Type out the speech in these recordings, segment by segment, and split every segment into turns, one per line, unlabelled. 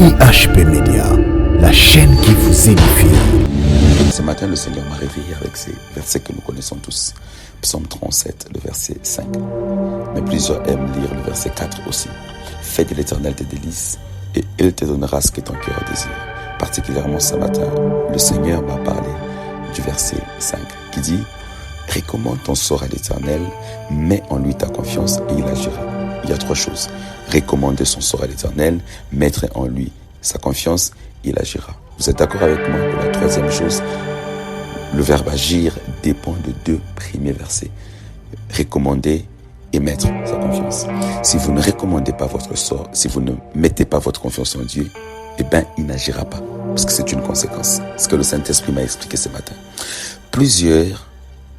IHP Média, la chaîne qui vous édifie.
Ce matin, le Seigneur m'a réveillé avec ces versets que nous connaissons tous. Psaume 37, le verset 5. Mais plusieurs aiment lire le verset 4 aussi. Fais de l'Éternel tes délices et il te donnera ce que ton cœur désire. Particulièrement ce matin, le Seigneur m'a parlé du verset 5 qui dit « Recommande ton sort à l'Éternel, mets en lui ta confiance et il agira. » Il y a trois choses. Recommander son sort à l'Éternel, mettre en lui sa confiance, il agira. Vous êtes d'accord avec moi que la troisième chose, le verbe agir dépend de deux premiers versets. Recommander et mettre sa confiance. Si vous ne recommandez pas votre sort, si vous ne mettez pas votre confiance en Dieu, eh bien, il n'agira pas. Parce que c'est une conséquence. Ce que le Saint-Esprit m'a expliqué ce matin. Plusieurs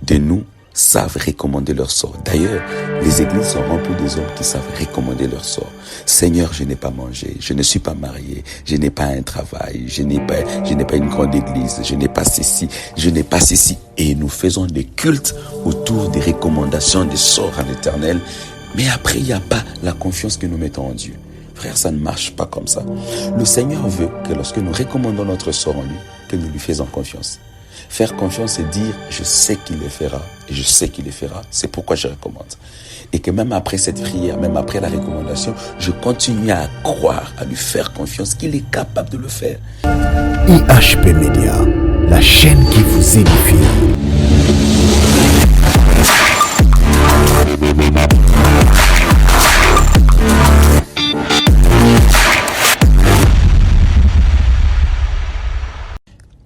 de nous savent recommander leur sort. D'ailleurs, les églises sont remplies des hommes qui savent recommander leur sort. Seigneur, je n'ai pas mangé, je ne suis pas marié, je n'ai pas un travail, je n'ai pas une grande église, je n'ai pas ceci, je n'ai pas ceci. Et nous faisons des cultes autour des recommandations des sorts à l'Éternel. Mais après, il n'y a pas la confiance que nous mettons en Dieu. Frère, ça ne marche pas comme ça. Le Seigneur veut que lorsque nous recommandons notre sort en lui, que nous lui faisons confiance. Faire confiance et dire « je sais qu'il le fera » et « je sais qu'il le fera », c'est pourquoi je recommande. Et que même après cette prière, même après la recommandation, je continue à croire, à lui faire confiance qu'il est capable de le faire.
IHP Média, la chaîne qui vous édifie.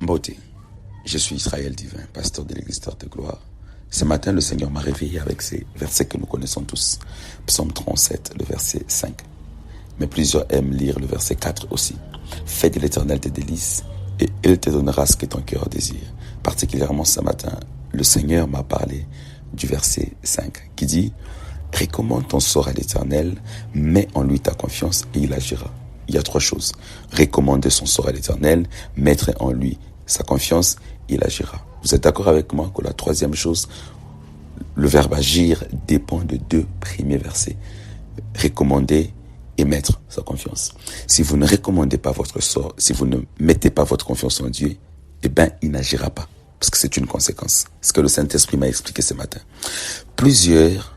Beauté. Je suis Israël Divin, pasteur de l'église Terre de Gloire. Ce matin, le Seigneur m'a réveillé avec ces versets que nous connaissons tous. Psaume 37, le verset 5. Mais plusieurs aiment lire le verset 4 aussi. Fais de l'Éternel tes délices et il te donnera ce que ton cœur désire. Particulièrement ce matin, le Seigneur m'a parlé du verset 5 qui dit « Recommande ton sort à l'Éternel, mets en lui ta confiance et il agira. » Il y a trois choses. Recommander son sort à l'Éternel, mettre en lui sa confiance, il agira. Vous êtes d'accord avec moi que la troisième chose, le verbe agir dépend de deux premiers versets. Recommander et mettre sa confiance. Si vous ne recommandez pas votre sort, si vous ne mettez pas votre confiance en Dieu, eh bien, il n'agira pas. Parce que c'est une conséquence. Ce que le Saint-Esprit m'a expliqué ce matin. Plusieurs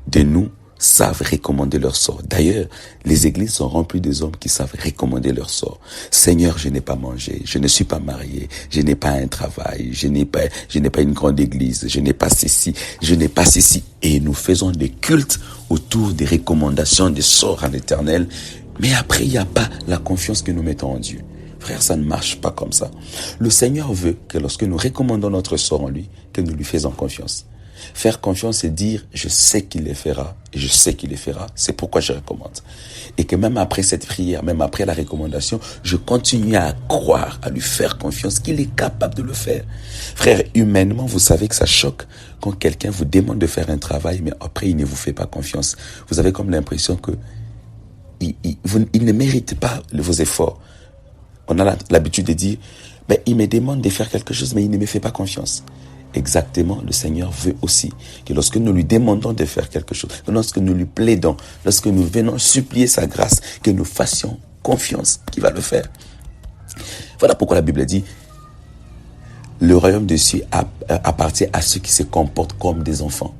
de nous savent recommander leur sort. D'ailleurs, les églises sont remplies des hommes qui savent recommander leur sort. Seigneur, je n'ai pas mangé, je ne suis pas marié, je n'ai pas un travail, je n'ai pas une grande église, je n'ai pas ceci, je n'ai pas ceci. Et nous faisons des cultes autour des recommandations des sorts à l'Éternel. Mais après, il n'y a pas la confiance que nous mettons en Dieu. Frère, ça ne marche pas comme ça. Le Seigneur veut que lorsque nous recommandons notre sort en lui, que nous lui faisons confiance. Faire confiance et dire « je sais qu'il le fera » et « je sais qu'il le fera », c'est pourquoi je recommande. Et que même après cette prière, même après la recommandation, je continue à croire, à lui faire confiance qu'il est capable de le faire. Frère, humainement, vous savez que ça choque quand quelqu'un vous demande de faire un travail, mais après il ne vous fait pas confiance. Vous avez comme l'impression que il ne mérite pas vos efforts. On a l'habitude de dire « il me demande de faire quelque chose, mais il ne me fait pas confiance ». Exactement, le Seigneur veut aussi que lorsque nous lui demandons de faire quelque chose, lorsque nous lui plaidons, lorsque nous venons supplier sa grâce, que nous fassions confiance qu'il va le faire. Voilà pourquoi la Bible dit le royaume des cieux appartient à ceux qui se comportent comme des enfants.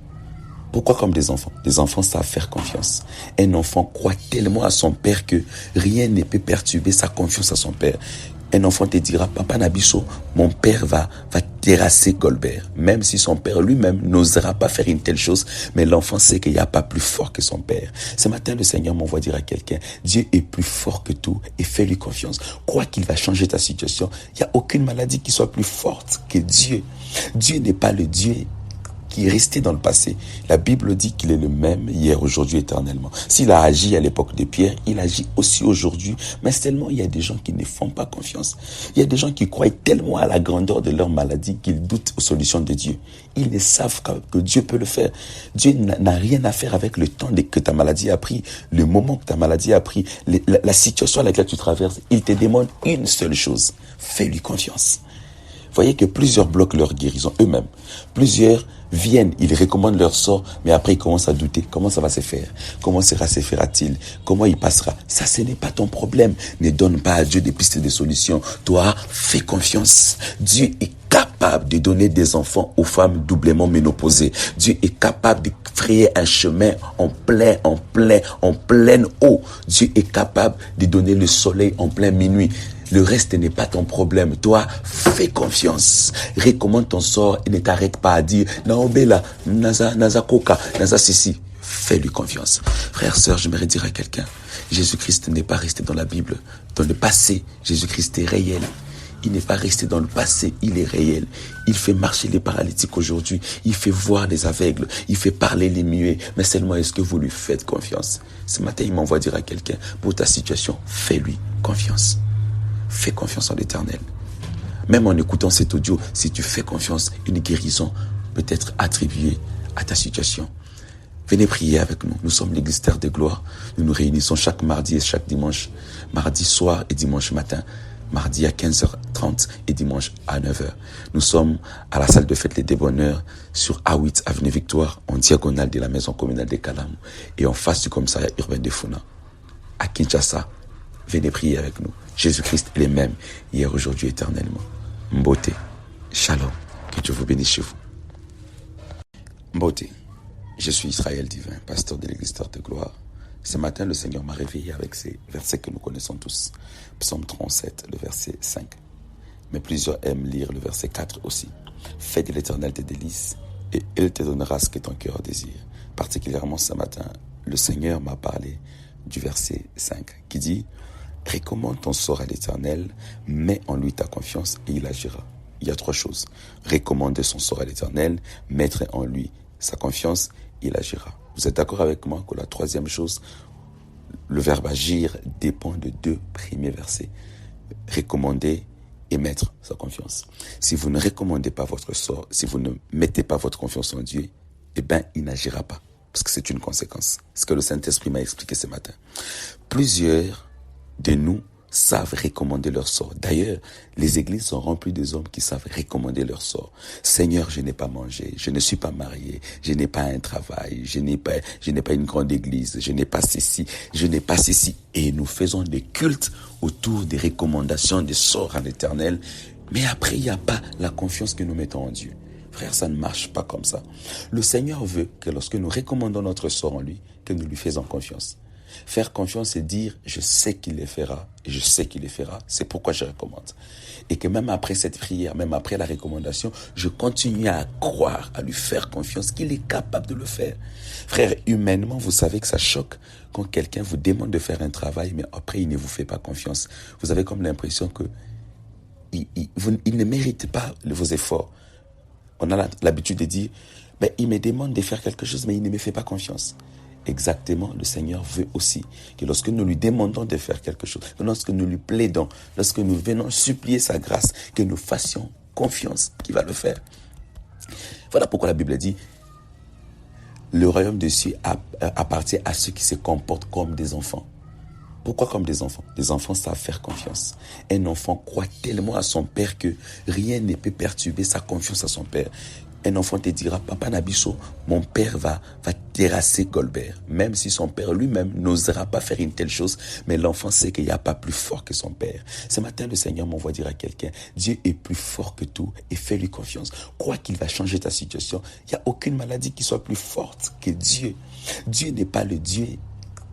Pourquoi comme des enfants? Les enfants savent faire confiance. Un enfant croit tellement à son père que rien ne peut perturber sa confiance à son père. Un enfant te dira, Papa Nabiso, mon père va terrasser Goldberg. Même si son père lui-même n'osera pas faire une telle chose, mais l'enfant sait qu'il n'y a pas plus fort que son père. Ce matin, le Seigneur m'envoie dire à quelqu'un, Dieu est plus fort que tout et fais-lui confiance. Crois qu'il va changer ta situation. Il n'y a aucune maladie qui soit plus forte que Dieu. Dieu n'est pas le Dieu qui est resté dans le passé. La Bible dit qu'il est le même hier, aujourd'hui, éternellement. S'il a agi à l'époque de Pierre, il agit aussi aujourd'hui. Mais seulement, il y a des gens qui ne font pas confiance. Il y a des gens qui croient tellement à la grandeur de leur maladie qu'ils doutent aux solutions de Dieu. Ils ne savent que Dieu peut le faire. Dieu n'a rien à faire avec le temps que ta maladie a pris, le moment que ta maladie a pris, la situation à laquelle tu traverses. Il te demande une seule chose. Fais-lui confiance. Voyez que plusieurs bloquent leur guérison eux-mêmes. Plusieurs viennent, ils recommandent leur sort, mais après ils commencent à douter. Comment ça va se faire? Comment se fera-t-il? Comment il passera? Ça, ce n'est pas ton problème. Ne donne pas à Dieu des pistes de solutions. Toi, fais confiance. Dieu est capable de donner des enfants aux femmes doublement ménopausées. Dieu est capable de frayer un chemin en pleine eau. Dieu est capable de donner le soleil en plein minuit. Le reste n'est pas ton problème. Toi, fais confiance. Recommande ton sort et ne t'arrête pas à dire « Naobela, Naza Koka, Naza Sissi ». Fais-lui confiance. Frère, sœur, j'aimerais dire à quelqu'un, Jésus-Christ n'est pas resté dans la Bible, dans le passé. Jésus-Christ est réel. Il n'est pas resté dans le passé, il est réel. Il fait marcher les paralytiques aujourd'hui. Il fait voir les aveugles. Il fait parler les muets. Mais seulement, est-ce que vous lui faites confiance? Ce matin, il m'envoie dire à quelqu'un, pour ta situation, fais-lui confiance. Fais confiance en l'Éternel. Même en écoutant cet audio, si tu fais confiance, une guérison peut être attribuée à ta situation. Venez prier avec nous. Nous sommes l'Église Terre de Gloire. Nous nous réunissons chaque mardi et chaque dimanche. Mardi soir et dimanche matin. Mardi à 15h30 et dimanche à 9h. Nous sommes à la salle de fête Les Débonneurs sur A8 Avenue Victoire, en diagonale de la maison communale de Kalamou et en face du commissariat urbain de Funa. À Kinshasa, venez prier avec nous. Jésus-Christ est le même, hier, aujourd'hui, éternellement. Mbote, shalom, que Dieu vous bénisse chez vous. Mbote, je suis Israël Divin, pasteur de l'Église Terre de Gloire. Ce matin, le Seigneur m'a réveillé avec ces versets que nous connaissons tous. Psaume 37, le verset 5. Mais plusieurs aiment lire le verset 4 aussi. Fais de l'Éternel tes délices et il te donnera ce que ton cœur désire. Particulièrement ce matin, le Seigneur m'a parlé du verset 5 qui dit « Recommande ton sort à l'Éternel, mets en lui ta confiance et il agira. » Il y a 3 choses. Recommander son sort à l'Éternel, mettre en lui sa confiance, il agira. Vous êtes d'accord avec moi que la 3e chose, le verbe agir dépend de 2 premiers versets. Recommander et mettre sa confiance. Si vous ne recommandez pas votre sort, si vous ne mettez pas votre confiance en Dieu, eh bien, il n'agira pas. Parce que c'est une conséquence. Ce que le Saint-Esprit m'a expliqué ce matin. Plusieurs de nous savent recommander leur sort. D'ailleurs, les églises sont remplies des hommes qui savent recommander leur sort. Seigneur, je n'ai pas mangé, je ne suis pas marié, je n'ai pas un travail, je n'ai pas une grande église, je n'ai pas ceci, je n'ai pas ceci. Et nous faisons des cultes autour des recommandations des sorts à l'Éternel. Mais après, il n'y a pas la confiance que nous mettons en Dieu. Frère, ça ne marche pas comme ça. Le Seigneur veut que lorsque nous recommandons notre sort en lui, que nous lui faisons confiance. Faire confiance, c'est dire, je sais qu'il les fera, et je sais qu'il les fera, c'est pourquoi je recommande. Et que même après cette prière, même après la recommandation, je continue à croire, à lui faire confiance, qu'il est capable de le faire. Frère, humainement, vous savez que ça choque quand quelqu'un vous demande de faire un travail, mais après, il ne vous fait pas confiance. Vous avez comme l'impression que il ne mérite pas vos efforts. On a l'habitude de dire, il me demande de faire quelque chose, mais il ne me fait pas confiance. Exactement, le Seigneur veut aussi que lorsque nous lui demandons de faire quelque chose, lorsque nous lui plaidons, lorsque nous venons supplier sa grâce, que nous fassions confiance qu'il va le faire. Voilà pourquoi la Bible dit, le royaume des cieux appartient à ceux qui se comportent comme des enfants. Pourquoi comme des enfants? Les enfants savent faire confiance. Un enfant croit tellement à son père que rien ne peut perturber sa confiance à son père. Un enfant te dira, Papa Nabiso, mon père va terrasser Goldberg. Même si son père lui-même n'osera pas faire une telle chose, mais l'enfant sait qu'il n'y a pas plus fort que son père. Ce matin, le Seigneur m'envoie dire à quelqu'un, Dieu est plus fort que tout et fais-lui confiance. Crois qu'il va changer ta situation. Il n'y a aucune maladie qui soit plus forte que Dieu. Dieu n'est pas le Dieu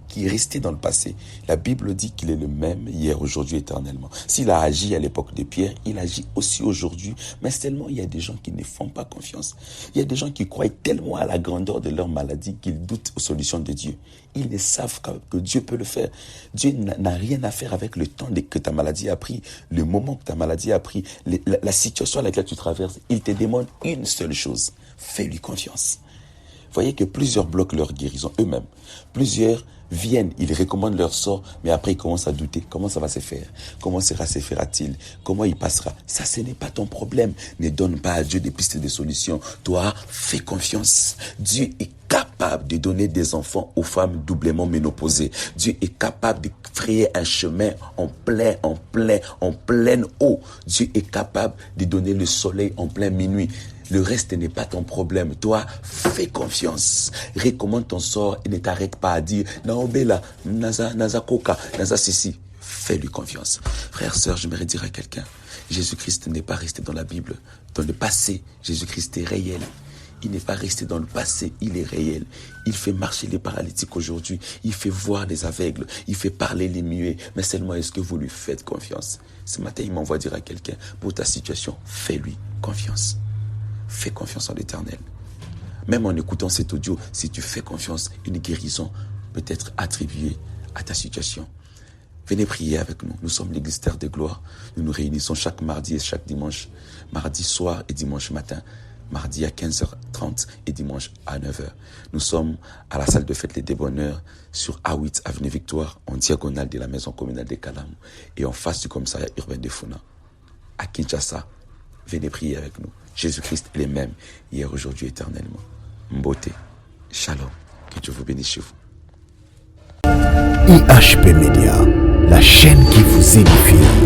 qui est resté dans le passé. La Bible dit qu'il est le même hier, aujourd'hui, éternellement. S'il a agi à l'époque de Pierre, il agit aussi aujourd'hui. Mais seulement, il y a des gens qui ne font pas confiance. Il y a des gens qui croient tellement à la grandeur de leur maladie qu'ils doutent aux solutions de Dieu. Ils ne savent que Dieu peut le faire. Dieu n'a rien à faire avec le temps que ta maladie a pris, le moment que ta maladie a pris, la situation à laquelle tu traverses. Il te demande une seule chose. Fais-lui confiance. Voyez que plusieurs bloquent leur guérison eux-mêmes. Plusieurs viennent, ils recommandent leur sort, mais après ils commencent à douter. Comment ça va se faire? Comment se fera-t-il? Comment il passera? Ça, ce n'est pas ton problème. Ne donne pas à Dieu des pistes de solutions. Toi, fais confiance. Dieu est capable de donner des enfants aux femmes doublement ménopausées. Dieu est capable de frayer un chemin en pleine eau. Dieu est capable de donner le soleil en plein minuit. Le reste n'est pas ton problème. Toi, fais confiance. Recommande ton sort et ne t'arrête pas à dire Naobela, Naza Koka, Naza Sissi. Fais-lui confiance. Frère, sœur, j'aimerais dire à quelqu'un, Jésus-Christ n'est pas resté dans la Bible, dans le passé. Jésus-Christ est réel. Il n'est pas resté dans le passé, il est réel. Il fait marcher les paralytiques aujourd'hui. Il fait voir les aveugles. Il fait parler les muets. Mais seulement, est-ce que vous lui faites confiance? Ce matin, il m'envoie dire à quelqu'un, pour ta situation, fais-lui confiance. Fais confiance en l'Éternel. Même en écoutant cet audio, si tu fais confiance, une guérison peut être attribuée à ta situation. Venez prier avec nous. Nous sommes l'église Terre de Gloire. Nous nous réunissons chaque mardi et chaque dimanche. Mardi soir et dimanche matin. Mardi à 15h30 et dimanche à 9h. Nous sommes à la salle de fête Les Débonneurs sur A8 Avenue Victoire, en diagonale de la maison communale des Kalamou et en face du commissariat urbain de Funa. À Kinshasa, venez prier avec nous. Jésus-Christ est le même, hier, aujourd'hui, éternellement. Mbote, shalom, que Dieu vous bénisse chez vous.
IHP Média, la chaîne qui vous édifie.